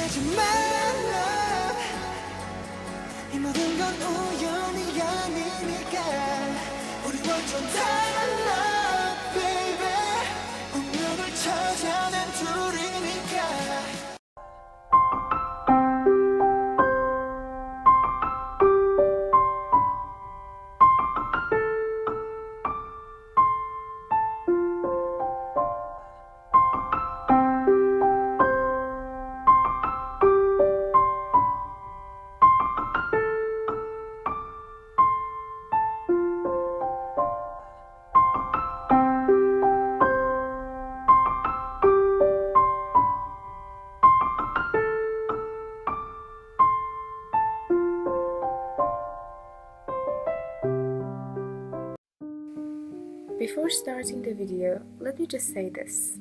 하지 말라 이 모든 건 우연이 아니니까 우리 완전 달라 baby 운명을 찾아낸 둘이니까 Before starting the video, let me just say this.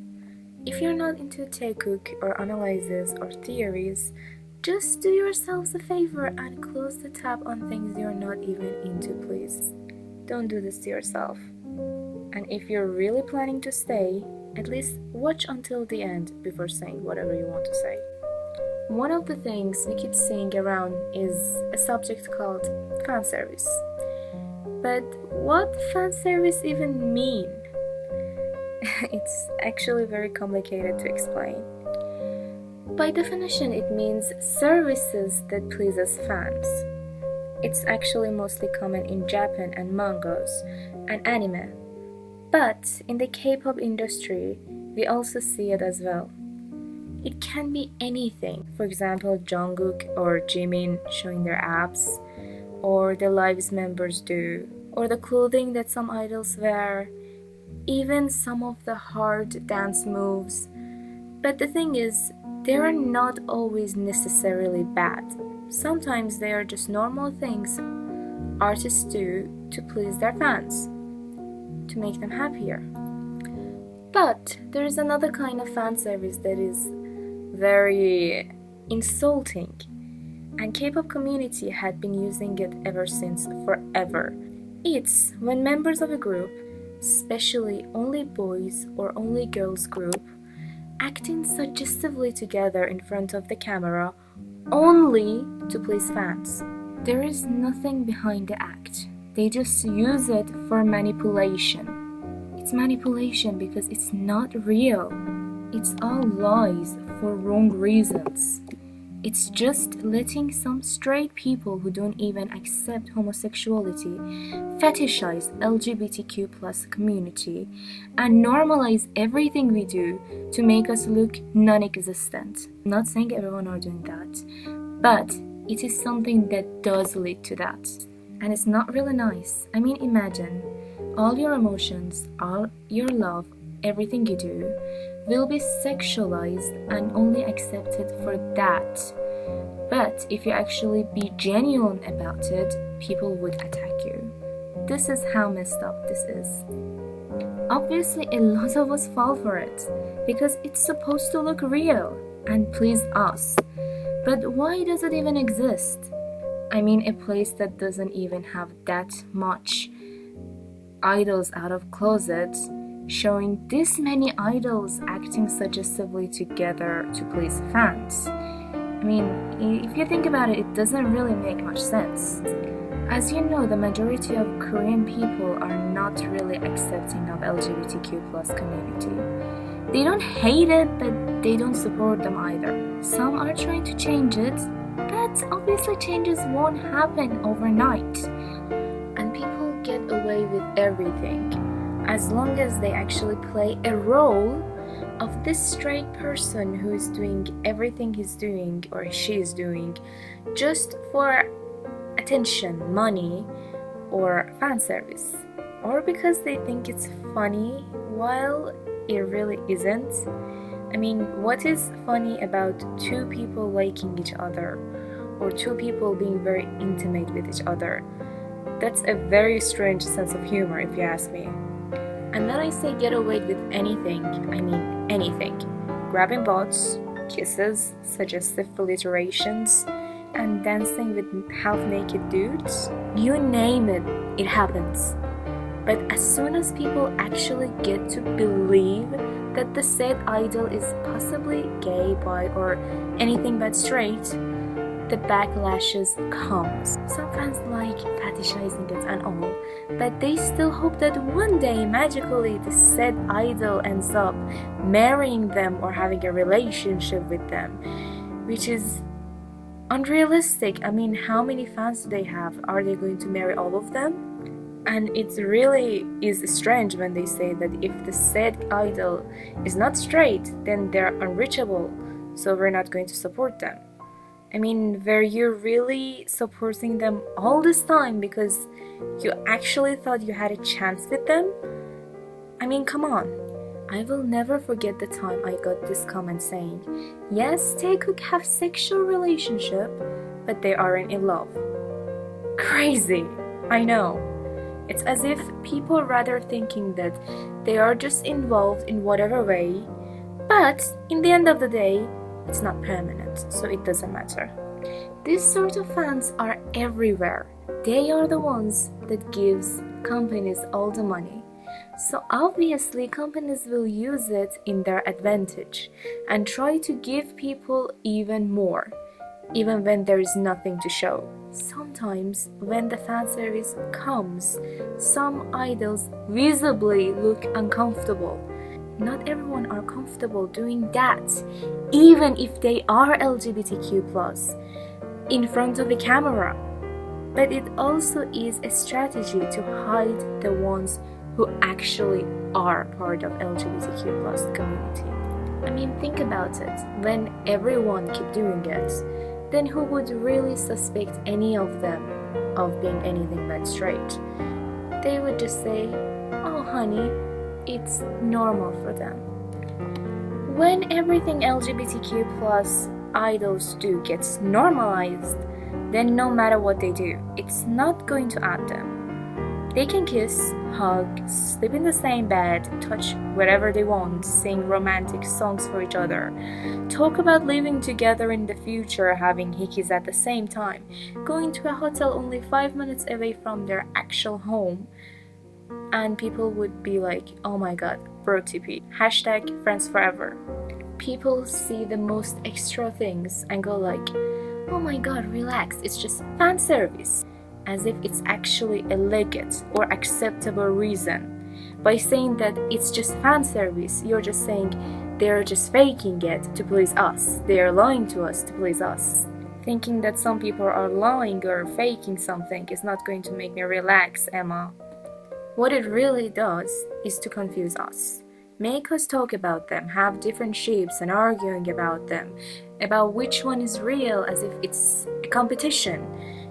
If you're not into taekook or analyses or theories, just do yourselves a favor and close the tab on things you're not even into, please. Don't do this to yourself. And if you're really planning to stay, at least watch until the end before saying whatever you want to say. One of the things we keep seeing around is a subject called fanservice. But what fanservice even mean? It's actually very complicated to explain. By definition, it means services that pleases fans. It's actually mostly common in Japan and mangas and anime. But in the K-pop industry, we also see it as well. It can be anything. For example, Jungkook or Jimin showing their abs, or the lives members do, or the clothing that some idols wear, even some of the hard dance moves. But the thing is, they are not always necessarily bad. Sometimes they are just normal things artists do to please their fans, to make them happier. But there is another kind of fan service that is very insulting, and K-pop community had been using it ever since forever. It's when members of a group, especially only boys or only girls group, acting suggestively together in front of the camera only to please fans. There is nothing behind the act. They just use it for manipulation. It's manipulation because it's not real. It's all lies for wrong reasons. It's just letting some straight people who don't even accept homosexuality fetishize LGBTQ+ community and normalize everything we do to make us look non-existent. I'm not saying everyone are doing that, but it is something that does lead to that. And it's not really nice. I mean, imagine all your emotions, all your love, everything you do will be sexualized and only accepted for that. But if you actually be genuine about it, people would attack you. This is how messed up this is. Obviously, a lot of us fall for it because it's supposed to look real and please us. But why does it even exist? I mean, a place that doesn't even have that much idols out of closets, showing this many idols acting suggestively together to please fans. I mean, if you think about it, it doesn't really make much sense. As you know, the majority of Korean people are not really accepting of LGBTQ+ community. They don't hate it, but they don't support them either. Some are trying to change it, but obviously changes won't happen overnight. And people get away with everything, as long as they actually play a role of this straight person who is doing everything he's doing or she is doing just for attention, money, or fan service, or because they think it's funny while it really isn't. I mean, what is funny about two people liking each other or two people being very intimate with each other? That's a very strange sense of humor, if you ask me. And when I say get away with anything, I mean anything. Grabbing butts, kisses, suggestive alliterations, and dancing with half-naked dudes. You name it, it happens. But as soon as people actually get to believe that the said idol is possibly gay, bi, or anything but straight, the backlashes comes. Some fans like fetishizing it and all, but they still hope that one day magically the said idol ends up marrying them or having a relationship with them, which is unrealistic. I mean, how many fans do they have? Are they going to marry all of them? And it really is strange when they say that if the said idol is not straight, then they're unreachable, so we're not going to support them. I mean, were you really supporting them all this time because you actually thought you had a chance with them? I mean, come on. I will never forget the time I got this comment saying, yes, taekook have sexual relationship, but they aren't in love. Crazy, I know. It's as if people are rather thinking that they are just involved in whatever way, but in the end of the day, it's not permanent, so it doesn't matter. These sort of fans are everywhere. They are the ones that gives companies all the money. So obviously companies will use it in their advantage and try to give people even more, even when there is nothing to show. Sometimes when the fan service comes, some idols visibly look uncomfortable. Not everyone are comfortable doing that, even if they are LGBTQ+, in front of a camera. But it also is a strategy to hide the ones who actually are part of LGBTQ+ community. I mean, think about it. When everyone keep doing it, then who would really suspect any of them of being anything but straight? They would just say, oh honey, it's normal for them. When everything LGBTQ+ idols do gets normalized, then no matter what they do, it's not going to add them. They can kiss, hug, sleep in the same bed, touch wherever they want, sing romantic songs for each other, talk about living together in the future, having hickeys at the same time, going to a hotel only 5 minutes away from their actual home, and people would be like, oh my god, bro TP, hashtag friends forever. People see the most extra things and go like, oh my god, relax, it's just fan service. As if it's actually a legit or acceptable reason. By saying that it's just fan service, you're just saying they're just faking it to please us. They're lying to us to please us. Thinking that some people are lying or faking something is not going to make me relax, Emma. What it really does is to confuse us. Make us talk about them, have different shapes and arguing about them, about which one is real as if it's a competition.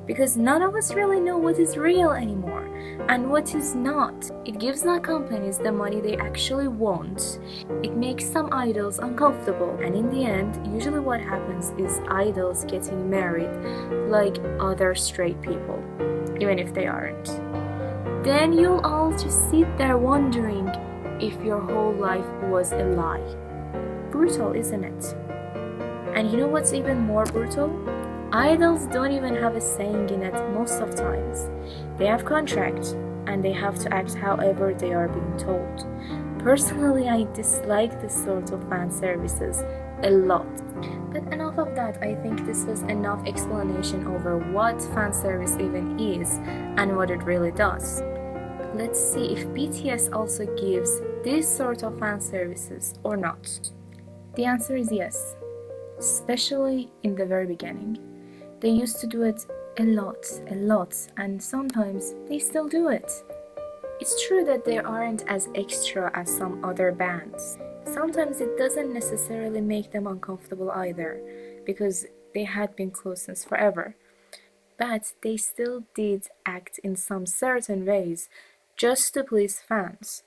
Because none of us really know what is real anymore and what is not. It gives the companies the money they actually want. It makes some idols uncomfortable, and in the end, usually what happens is idols getting married like other straight people, even if they aren't. Then you'll all just sit there wondering if your whole life was a lie. Brutal, isn't it? And you know what's even more brutal? Idols don't even have a saying in it most of times. They have contracts and they have to act however they are being told. Personally, I dislike this sort of fan services a lot. But enough of that, I think this was enough explanation over what fan service even is and what it really does. Let's see if BTS also gives this sort of fan services or not. The answer is yes, especially in the very beginning. They used to do it a lot, and sometimes they still do it. It's true that they aren't as extra as some other bands. Sometimes it doesn't necessarily make them uncomfortable either, because they had been close since forever. But they still did act in some certain ways just to please fans.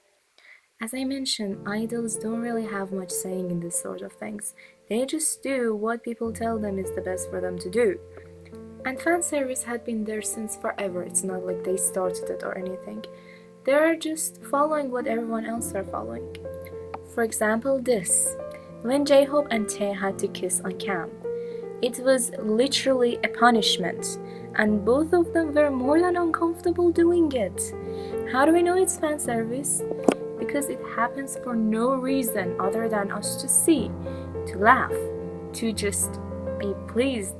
As I mentioned, idols don't really have much saying in this sort of things. They just do what people tell them is the best for them to do. And fan service had been there since forever. It's not like they started it or anything. They're just following what everyone else are following. For example, this. When J-Hope and Tae had to kiss on cam. It was literally a punishment. And both of them were more than uncomfortable doing it. How do we know it's fan service? because it happens for no reason other than us to see, to laugh, to just be pleased.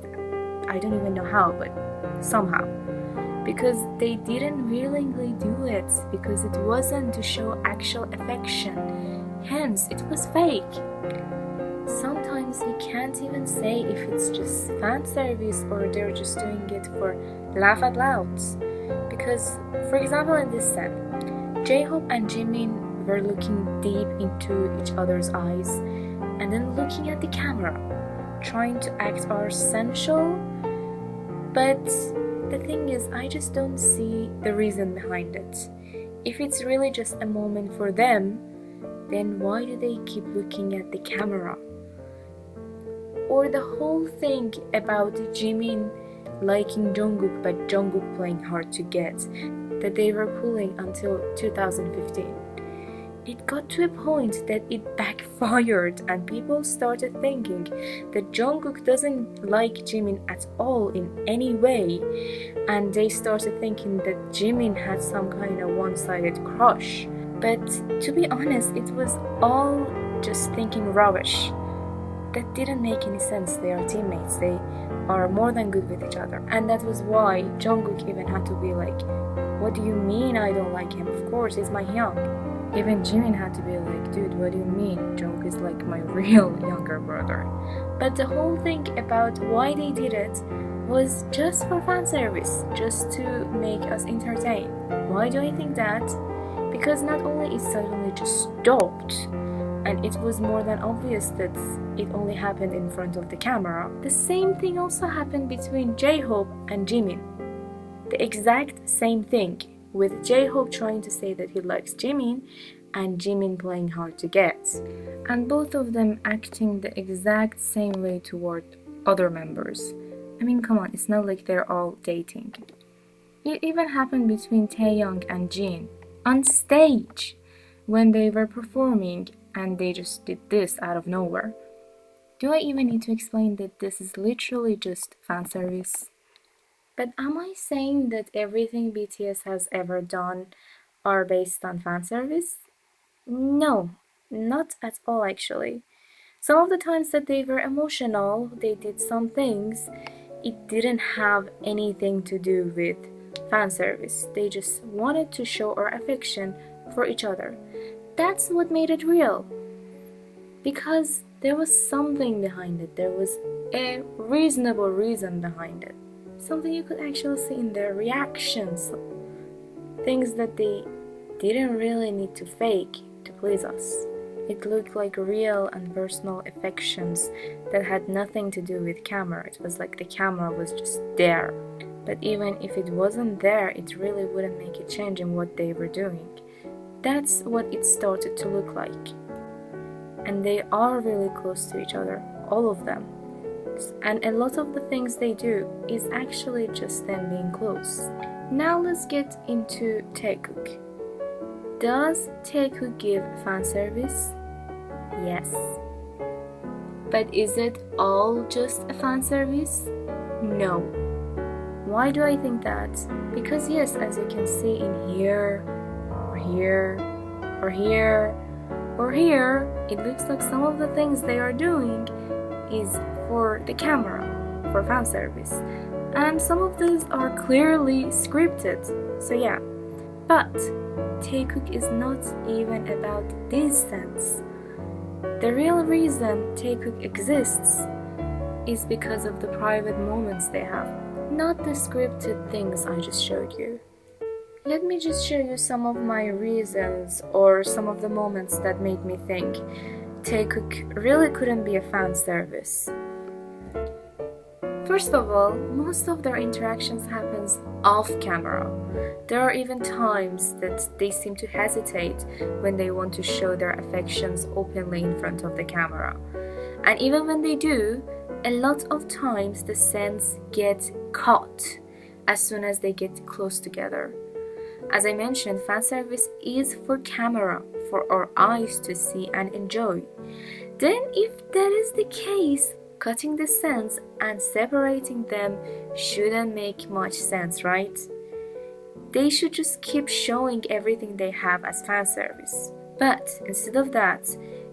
I don't even know how, but somehow. Because they didn't willingly do it, because it wasn't to show actual affection, hence it was fake. Sometimes we can't even say if it's just fan service or they're just doing it for laugh out louds. Because, for example, in this scene, J-Hope and Jimin were looking deep into each other's eyes and then looking at the camera, trying to act all sensual. But the thing is, I just don't see the reason behind it. If it's really just a moment for them, then why do they keep looking at the camera? Or the whole thing about Jimin liking Jungkook but Jungkook playing hard to get, that they were pulling until 2015. It got to a point that it backfired and people started thinking that Jungkook doesn't like Jimin at all in any way, and they started thinking that Jimin had some kind of one-sided crush. But to be honest, it was all just thinking rubbish. That didn't make any sense. They are teammates, they are more than good with each other. And that was why Jungkook even had to be like, what do you mean I don't like him? Of course, he's my Hyung. Even Jimin had to be like, dude, what do you mean? Jungkook is like my real younger brother. But the whole thing about why they did it was just for fan service, just to make us entertain. Why do I think that? Because not only it suddenly just stopped, and it was more than obvious that it only happened in front of the camera, the same thing also happened between J-Hope and Jimin. The exact same thing, with J-Hope trying to say that he likes Jimin and Jimin playing hard to get, and both of them acting the exact same way toward other members. I mean, come on, it's not like they're all dating. It even happened between Taeyoung and Jin on stage when they were performing, and they just did this out of nowhere. Do I even need to explain that this is literally just fan service? But am I saying that everything BTS has ever done are based on fan service? No, not at all actually. Some of the times that they were emotional, they did some things, it didn't have anything to do with fan service. They just wanted to show our affection for each other. That's what made it real. Because there was something behind it. There was a reasonable reason behind it. Something you could actually see in their reactions. Things that they didn't really need to fake to please us. It looked like real and personal affections that had nothing to do with camera. It was like the camera was just there. But even if it wasn't there, it really wouldn't make a change in what they were doing. That's what it started to look like. And they are really close to each other, all of them. And a lot of the things they do is actually just them being close. Now let's get into taekook. Does taekook give fan service? Yes. But is it all just a fan service? No. Why do I think that? Because yes, as you can see in here, or here, or here, or here, it looks like some of the things they are doing is for the camera, for fan service. And some of these are clearly scripted, so yeah. But taekook is not even about this sense. The real reason taekook exists is because of the private moments they have, not the scripted things I just showed you. Let me just show you some of my reasons or some of the moments that made me think taekook really couldn't be a fan service. First of all, most of their interactions happens off camera. There are even times that they seem to hesitate when they want to show their affections openly in front of the camera. And even when they do, a lot of times the scenes get cut as soon as they get close together. As I mentioned, fan service is for camera, for our eyes to see and enjoy. Then if that is the case, cutting the scenes and separating them shouldn't make much sense, right? They should just keep showing everything they have as fan service. But instead of that,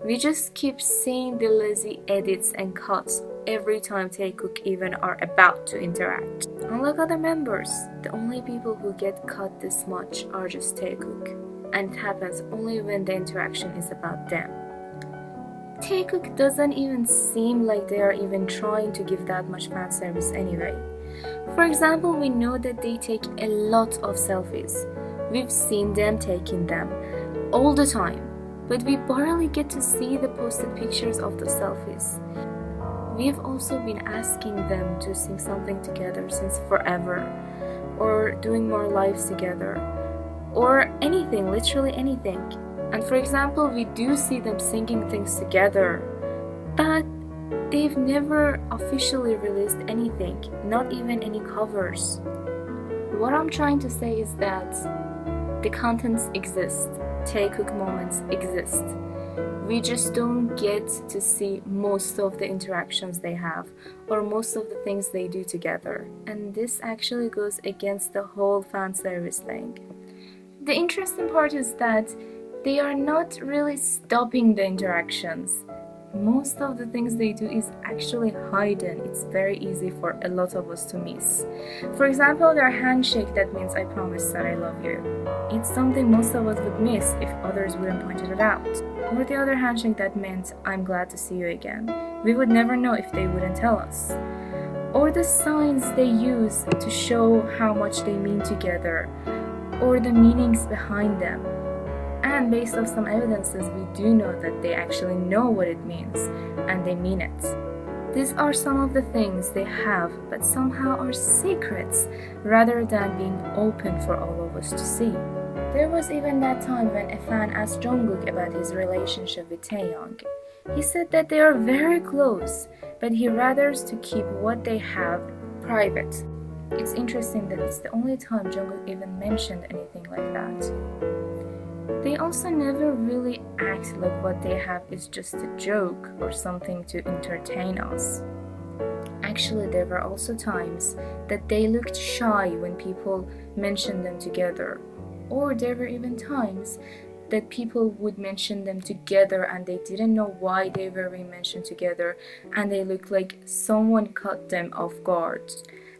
we just keep seeing the lazy edits and cuts every time taekook even are about to interact. Unlike other members, the only people who get cut this much are just taekook, and it happens only when the interaction is about them. Taekook doesn't even seem like they are even trying to give that much fan service anyway. For example, we know that they take a lot of selfies. We've seen them taking them all the time, but we barely get to see the posted pictures of the selfies. We've also been asking them to sing something together since forever, or doing more lives together, or anything, literally anything. And for example, we do see them singing things together, but they've never officially released anything, not even any covers. What I'm trying to say is that the contents exist, taekook moments exist. We just don't get to see most of the interactions they have or most of the things they do together. And this actually goes against the whole fan service thing. The interesting part is that they are not really stopping the interactions. Most of the things they do is actually hidden. It's very easy for a lot of us to miss. For example, their handshake that means I promise that I love you. It's something most of us would miss if others wouldn't point it out. Or the other handshake that meant I'm glad to see you again. We would never know if they wouldn't tell us. Or the signs they use to show how much they mean together, or the meanings behind them. And based on some evidences, we do know that they actually know what it means, and they mean it. These are some of the things they have, but somehow are secrets, rather than being open for all of us to see. There was even that time when a fan asked Jungkook about his relationship with Taehyung. He said that they are very close, but he rathers to keep what they have private. It's interesting that it's the only time Jungkook even mentioned anything like that. They also never really act like what they have is just a joke or something to entertain us. Actually, there were also times that they looked shy when people mentioned them together. Or there were even times that people would mention them together and they didn't know why they were being mentioned together, and they looked like someone caught them off guard.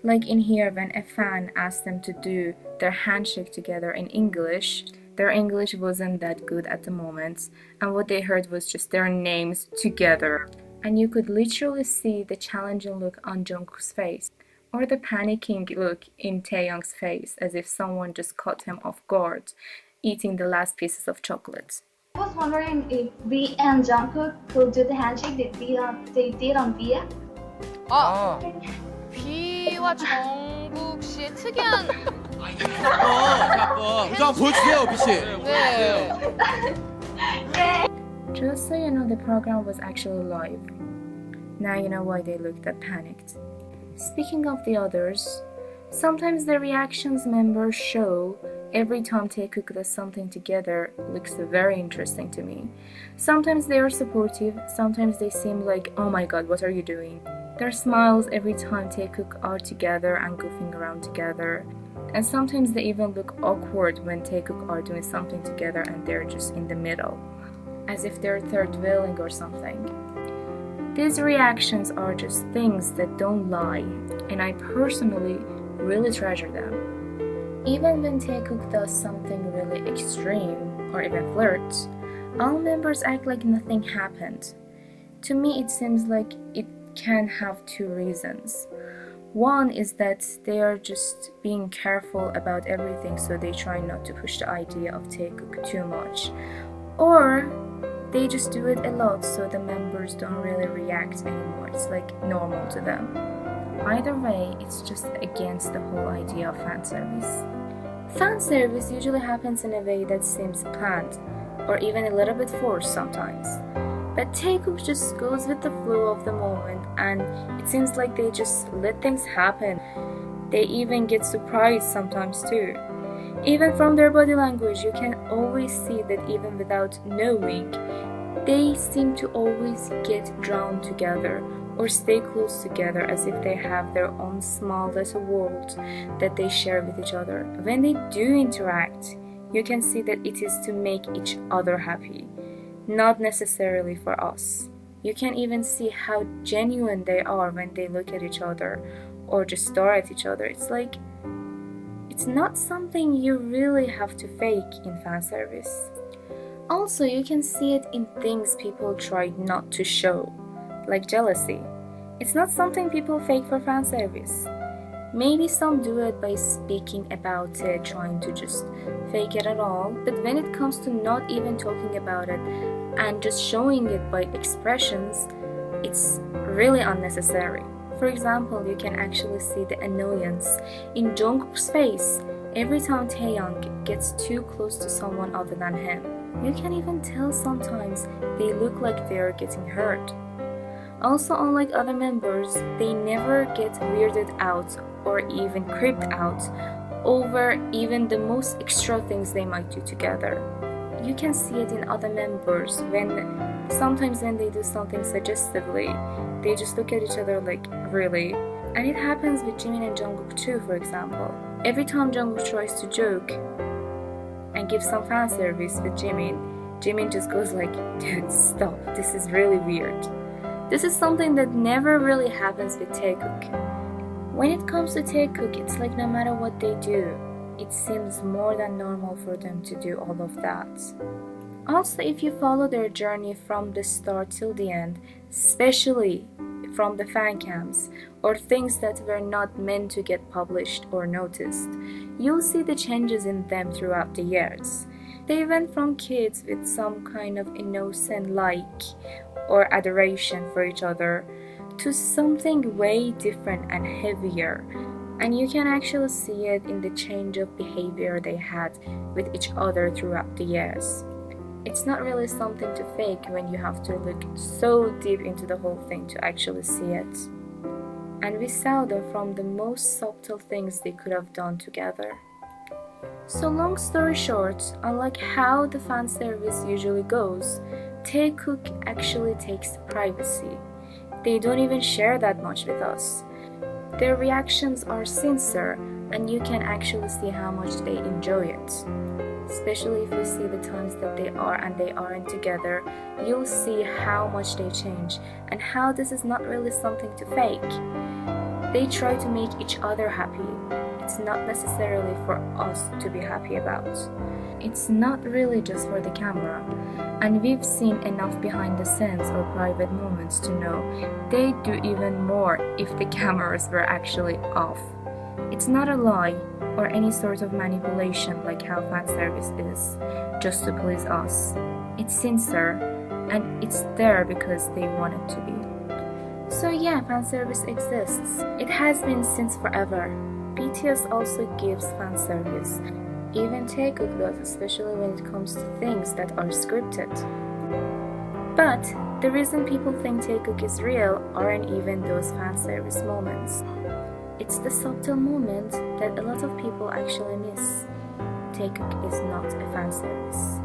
Like in here, when a fan asked them to do their handshake together in English, their English wasn't that good at the moment, and what they heard was just their names together. And you could literally see the challenging look on Jungkook's face, or the panicking look in Taehyung's face, as if someone just caught him off guard, eating the last pieces of chocolate. I was wondering if V and Jungkook could do the handshake they did on V. B와 정국 씨의 특이한 한번 보여주세요, 비씨. 네. Just so you know, the program was actually live. Now you know why they looked that panicked. Speaking of the others, sometimes the reactions members show every time taekook does something together looks very interesting to me. Sometimes they are supportive, sometimes they seem like, oh my god, what are you doing? Their smiles every time taekook are together and goofing around together. And sometimes they even look awkward when taekook are doing something together and they're just in the middle, as if they're third wheeling or something. These reactions are just things that don't lie, and I personally really treasure them. Even when taekook does something really extreme or even flirts, all members act like nothing happened. To me, it seems like it can have two reasons. One is that they are just being careful about everything, so they try not to push the idea of taekook too much. Or they just do it a lot, so the members don't really react anymore. It's like normal to them. Either way, it's just against the whole idea of fan service. Fan service usually happens in a way that seems planned, or even a little bit forced sometimes. But taekook just goes with the flow of the moment, and it seems like they just let things happen. They even get surprised sometimes too. Even from their body language, you can always see that even without knowing, they seem to always get drawn together or stay close together, as if they have their own small little world that they share with each other. When they do interact, you can see that it is to make each other happy, not necessarily for us. You can even see how genuine they are when they look at each other or just stare at each other. It's like, it's not something you really have to fake in fan service. Also, you can see it in things people try not to show, like jealousy. It's not something people fake for fan service. Maybe some do it by speaking about it, trying to just fake it at all, but when it comes to not even talking about it and just showing it by expressions, it's really unnecessary. For example, you can actually see the annoyance in Jungkook's face every time Taeyoung gets too close to someone other than him. You can even tell sometimes they look like they are getting hurt. Also, unlike other members, they never get weirded out or even creeped out over even the most extra things they might do together. You can see it in other members sometimes when they do something suggestively, they just look at each other like, really? And it happens with Jimin and Jungkook too, for example. Every time Jungkook tries to joke and give some fan service with Jimin just goes like, dude, stop, this is really weird. This is something that never really happens with taekook. When it comes to taekook, it's like no matter what they do, it seems more than normal for them to do all of that. Also, if you follow their journey from the start till the end, especially from the fan cams or things that were not meant to get published or noticed, you'll see the changes in them throughout the years. They went from kids with some kind of innocent like or adoration for each other to something way different and heavier, and you can actually see it in the change of behavior they had with each other throughout the years. It's not really something to fake when you have to look so deep into the whole thing to actually see it. And we saw them from the most subtle things they could have done together. So long story short, unlike how the fan service usually goes, taekook actually takes privacy. They don't even share that much with us. Their reactions are sincere, and you can actually see how much they enjoy it. Especially if you see the times that they are and they aren't together, you'll see how much they change and how this is not really something to fake. They try to make each other happy. It's not necessarily for us to be happy about. It's not really just for the camera. And we've seen enough behind the scenes or private moments to know they do even more if the cameras were actually off. It's not a lie or any sort of manipulation like how fan service is, just to please us. It's sincere, and it's there because they want it to be. So yeah, fan service exists. It has been since forever. BTS also gives fan service. Even taekook does, especially when it comes to things that are scripted. But the reason people think taekook is real aren't even those fan service moments. It's the subtle moment that a lot of people actually miss. Taekook is not a fan service.